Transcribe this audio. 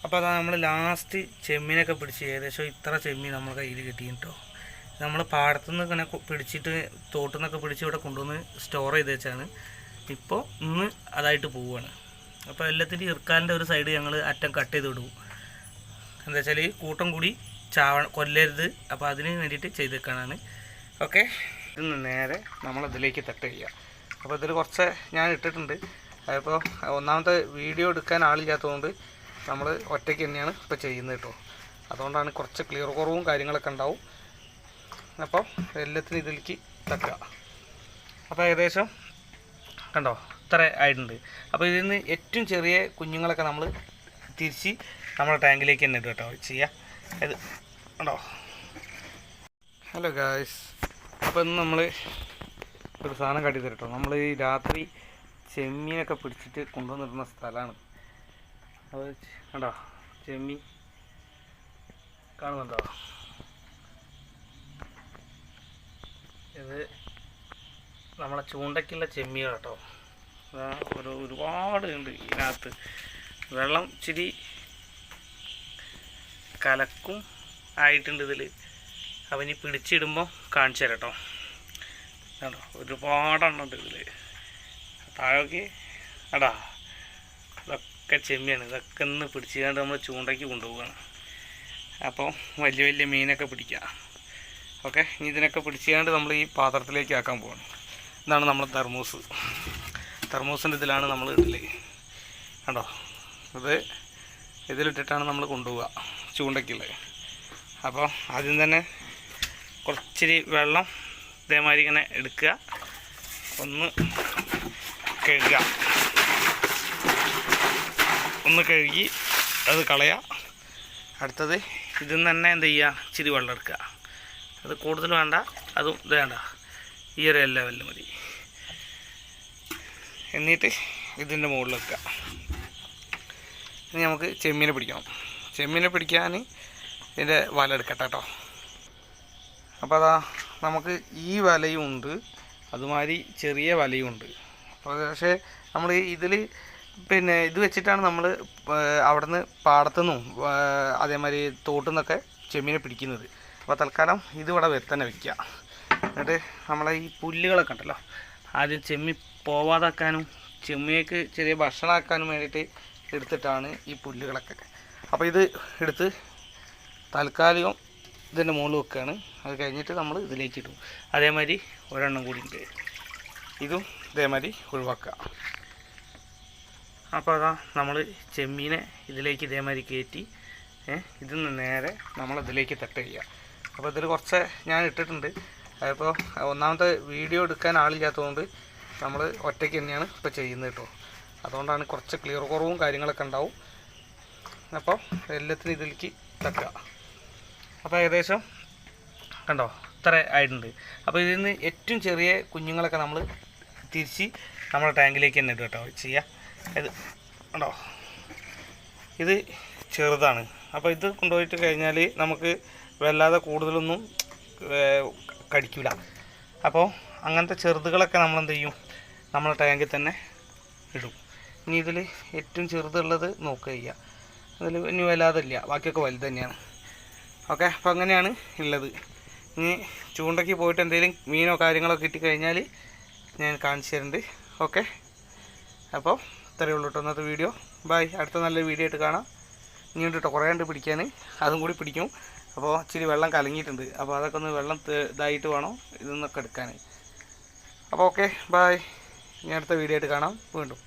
അപ്പോൾ അതാ നമ്മൾ ലാസ്റ്റ് ചെമ്മീനൊക്കെ പിടിച്ച് ഏകദേശം ഇത്ര ചെമ്മീൻ നമ്മൾ കയ്യിൽ കിട്ടി കേട്ടോ. നമ്മൾ പാടത്തുനിന്ന് ഇങ്ങനെ പിടിച്ചിട്ട് തോട്ടിൽ നിന്നൊക്കെ പിടിച്ച് ഇവിടെ കൊണ്ടുവന്ന് സ്റ്റോർ ചെയ്ത് വെച്ചാണ്. ഇപ്പോൾ ഇന്ന് അതായിട്ട് പോവുകയാണ്. അപ്പോൾ എല്ലാത്തിൻ്റെയും ഇർക്കാലിൻ്റെ ഒരു സൈഡ് ഞങ്ങൾ അറ്റം കട്ട് ചെയ്ത് വിടും. എന്താ വെച്ചാൽ കൂട്ടം കൂടി കൊല്ലരുത്. അപ്പോൾ അതിന് വേണ്ടിയിട്ട് ചെയ്തേക്കാനാണ്. ഓക്കെ, ഇതിന് നേരെ നമ്മളതിലേക്ക് തട്ട് ചെയ്യുക. അപ്പോൾ ഇതിൽ കുറച്ച് ഞാൻ ഇട്ടിട്ടുണ്ട്. അതിപ്പോൾ ഒന്നാമത്തെ വീഡിയോ എടുക്കാൻ ആളില്ലാത്തതുകൊണ്ട് നമ്മൾ ഒറ്റയ്ക്ക് തന്നെയാണ് ഇപ്പോൾ ചെയ്യുന്നത് കേട്ടോ. അതുകൊണ്ടാണ് കുറച്ച് ക്ലിയർ കുറവും കാര്യങ്ങളൊക്കെ ഉണ്ടാവും. അപ്പോൾ എല്ലാത്തിനും ഇതിലേക്ക് തട്ടുക. അപ്പോൾ ഏകദേശം കണ്ടോ ഇത്ര ആയിട്ടുണ്ട്. അപ്പോൾ ഇതിൽ നിന്ന് ഏറ്റവും ചെറിയ കുഞ്ഞുങ്ങളൊക്കെ നമ്മൾ തിരിച്ച് നമ്മുടെ ടാങ്കിലേക്ക് തന്നെ ഇടും കേട്ടോ ചെയ്യുക. ഇത് കണ്ടോ. ഹലോ ഗായ്സ്, അപ്പോൾ ഇന്ന് നമ്മൾ ഒരു സാധനം കാട്ടി തരട്ടോ. നമ്മൾ ഈ രാത്രി ചെമ്മീനൊക്കെ പിടിച്ചിട്ട് കൊണ്ടുവന്നിടുന്ന സ്ഥലമാണ്. അത് കണ്ടോ, ചെമ്മീൻ കാണുന്നുണ്ടോ? ഇത് നമ്മളെ ചൂണ്ടയ്ക്കുള്ള ചെമ്മീൻ കേട്ടോ. ഒരുപാട് ഉണ്ട് ഇതിനകത്ത്. വെള്ളം ഇച്ചിരി കലക്കും ആയിട്ടുണ്ട് ഇതിൽ. അവന് പിടിച്ചിടുമ്പോൾ കാണിച്ചു തരാം കേട്ടോ. കേട്ടോ ഒരുപാടെണ്ണുണ്ട് ഇതിൽ. താഴേക്ക് അടാ ഇതൊക്കെ ചെമ്മിയാണ്. ഇതൊക്കെ ഒന്ന് പിടിച്ചുകൊണ്ട് നമ്മൾ ചൂണ്ടയ്ക്ക് കൊണ്ടുപോവുകയാണ്. അപ്പോൾ വലിയ വലിയ മീനൊക്കെ പിടിക്കുക. ഓക്കെ, ഇനി ഇതിനൊക്കെ പിടിച്ചുകൊണ്ട് നമ്മൾ ഈ പാത്രത്തിലേക്ക് ആക്കാൻ പോവാണ്. ഇതാണ് നമ്മൾ തെർമൂസിൻ്റെ ഇതിലാണ് നമ്മൾ ഇടല്. കണ്ടോ, ഇത് ഇതിലിട്ടിട്ടാണ് നമ്മൾ കൊണ്ടുപോവുക ചൂണ്ടയ്ക്കുള്ളത്. അപ്പോൾ ആദ്യം തന്നെ കുറച്ചിരി വെള്ളം ഇതേമാതിരി ഇങ്ങനെ എടുക്കുക, ഒന്ന് കഴുകി അത് കളയുക. അടുത്തത് ഇതിൽ നിന്ന് തന്നെ എന്ത് ചെയ്യുക, ഇച്ചിരി വെള്ളം എടുക്കുക. അത് കൂടുതൽ വേണ്ട, അതും ഇത് വേണ്ട, ഈ ഒരു ലെവലിൽ മതി. എന്നിട്ട് ഇതിൻ്റെ മുകളിൽ വെക്കുക. ഇനി നമുക്ക് ചെമ്മീനെ പിടിക്കണം. ചെമ്മീനെ പിടിക്കാൻ ഇതിൻ്റെ വല എടുക്കട്ടെ കേട്ടോ. അപ്പോൾ അതാ നമുക്ക് ഈ വലയും ഉണ്ട്, അതുമാതിരി ചെറിയ വലയും ഉണ്ട്. അപ്പോൾ പക്ഷേ നമ്മൾ ഇതിൽ പിന്നെ ഇത് വെച്ചിട്ടാണ് നമ്മൾ അവിടുന്ന് പാടത്തുനിന്നും അതേമാതിരി തോട്ടിൽ നിന്നൊക്കെ ചെമ്മീനെ പിടിക്കുന്നത്. അപ്പോൾ തൽക്കാലം ഇതിവിടെ തന്നെ വയ്ക്കുക. എന്നിട്ട് നമ്മളെ ഈ പുല്ലുകളൊക്കെ ഉണ്ടല്ലോ, ആദ്യം ചെമ്മി പോവാതാക്കാനും ചെമ്മിയേക്ക് ചെറിയ ഭക്ഷണമാക്കാനും വേണ്ടിയിട്ട് എടുത്തിട്ടാണ് ഈ പുല്ലുകളൊക്കെ. അപ്പോൾ ഇത് എടുത്ത് താൽക്കാലികം ഇതിൻ്റെ മുകളിൽ വെക്കുകയാണ്. അത് കഴിഞ്ഞിട്ട് നമ്മൾ ഇതിലേക്ക് ഇടും. അതേമാതിരി ഒരെണ്ണം കൂടി ഉണ്ട്, ഇതും ഇതേമാതിരി ഒഴിവാക്കുക. അപ്പോൾ അതാ നമ്മൾ ചെമ്മീനെ ഇതിലേക്ക് ഇതേമാതിരി കയറ്റി ഇതിൽ നിന്ന് നേരെ നമ്മളതിലേക്ക് തട്ട് ചെയ്യുക. അപ്പോൾ ഇതിൽ കുറച്ച് ഞാൻ ഇട്ടിട്ടുണ്ട്. അതിപ്പോൾ ഒന്നാമത്തെ വീഡിയോ എടുക്കാൻ ആളില്ലാത്തതുകൊണ്ട് നമ്മൾ ഒറ്റയ്ക്ക് തന്നെയാണ് ഇപ്പോൾ ചെയ്യുന്നത് കേട്ടോ. അതുകൊണ്ടാണ് കുറച്ച് ക്ലിയർ കുറവും കാര്യങ്ങളൊക്കെ ഉണ്ടാവും. അപ്പോൾ എല്ലാത്തിനും ഇതിലേക്ക് തട്ടുക. അപ്പോൾ ഏകദേശം കണ്ടോ ഇത്ര ആയിട്ടുണ്ട്. അപ്പോൾ ഇതിൽ നിന്ന് ഏറ്റവും ചെറിയ കുഞ്ഞുങ്ങളൊക്കെ നമ്മൾ തിരിച്ച് നമ്മുടെ ടാങ്കിലേക്ക് തന്നെ ഇടും കേട്ടോ ചെയ്യുക. ഇത് കണ്ടോ, ഇത് ചെറുതാണ്. അപ്പോൾ ഇത് കൊണ്ടുപോയിട്ട് കഴിഞ്ഞാൽ നമുക്ക് വല്ലാതെ കൂടുതലൊന്നും കടിക്കില്ല. അപ്പോൾ അങ്ങനത്തെ ചെറുതുകളൊക്കെ നമ്മളെന്ത് ചെയ്യും, നമ്മളെ ടാങ്കിൽ തന്നെ ഇടും. ഇനി ഇതിൽ ഏറ്റവും ചെറുതുള്ളത് നോക്കുക ചെയ്യുക. അതിൽ ഇനി വല്ലാതെ ഇല്ല, ബാക്കിയൊക്കെ വലുത് തന്നെയാണ്. ഓക്കെ, അപ്പോൾ അങ്ങനെയാണ് ഉള്ളത്. ഇനി ചൂണ്ടയ്ക്ക് പോയിട്ട് എന്തെങ്കിലും മീനോ കാര്യങ്ങളോ കിട്ടിക്കഴിഞ്ഞാൽ ഞാൻ കാണിച്ചു തരുന്നുണ്ട്. ഓക്കെ, അപ്പോൾ ഇത്രയേ ഉള്ളൂ കേട്ടോ ഇന്നത്തെ വീഡിയോ. ബൈ, അടുത്ത നല്ലൊരു വീഡിയോ ആയിട്ട് കാണാം. ഇനിയുണ്ട് കേട്ടോ കുറേ ഉണ്ട് പിടിക്കാൻ, അതും കൂടി പിടിക്കും. അപ്പോൾ ഇച്ചിരി വെള്ളം കലങ്ങിയിട്ടുണ്ട്. അപ്പോൾ അതൊക്കെ ഒന്ന് വെള്ളം ഇതായിട്ട് വേണം ഇതൊന്നൊക്കെ എടുക്കാൻ. അപ്പോൾ ഓക്കെ, ബൈ, ഇനി അടുത്ത വീഡിയോ ആയിട്ട് കാണാം വീണ്ടും.